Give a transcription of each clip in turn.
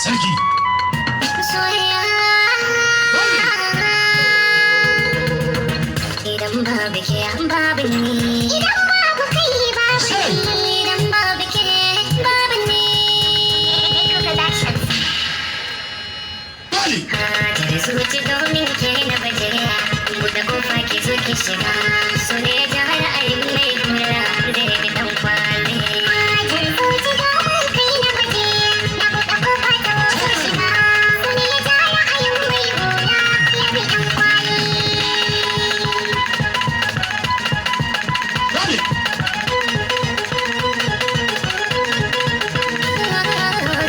Sarki. Soyayya idan babu ke babu ni, idan babu kai babu ni, idan babu ke babu ni. Hajar zuci domin ke na baje, buɗe kofa ki zo ki shiga, so ne ya har ayin mai kura zai bi dan kwali. Hajar zuci domin kai na baje, na buɗe kofa ta zo shiga, so ne ya har ayin mai kura ya bi dan kwali.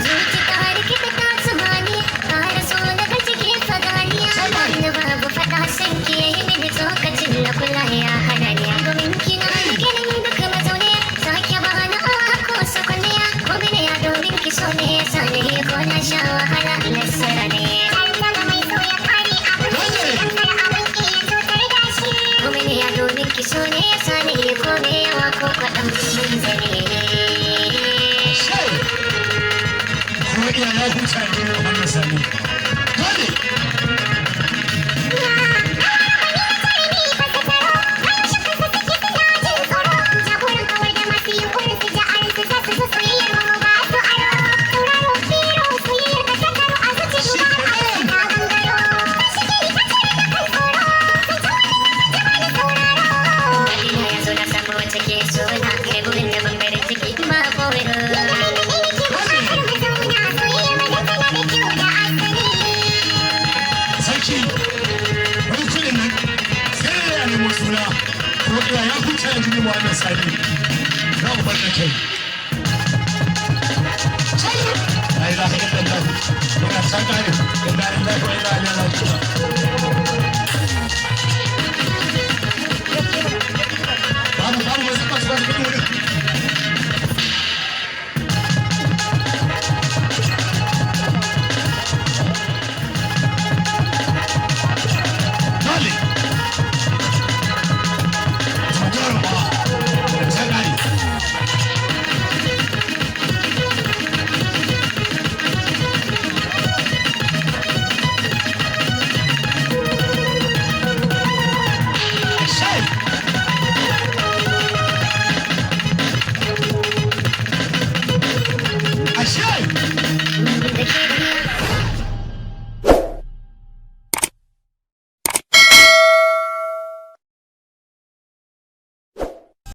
Zuci ta harkita ta tsamani, ƙara so na gaji ke fadaniya, wanda babu faɗa san ki yayi mini tsokacin na kula ya hana ni. Domin kina da ginin duka mazaune, sake ba na ko sakwaniya, ko mene ya domin ki so ne ya sa ni ko na sha wahala nasara ne. Ko mene ya domin ki so ne ya sa ni ko me yawa ko kwaɗan mun zane. Kuma iya ya huta ne wannan sani. Dole. Sarki, wani kudin nan sai ya nemo suna ko iya ya huta yanzu ne wannan sani. Za mu bar da kai. La ilaha illallah. Muna san kare. Inna lillahi wa inna ilaihi raji'un.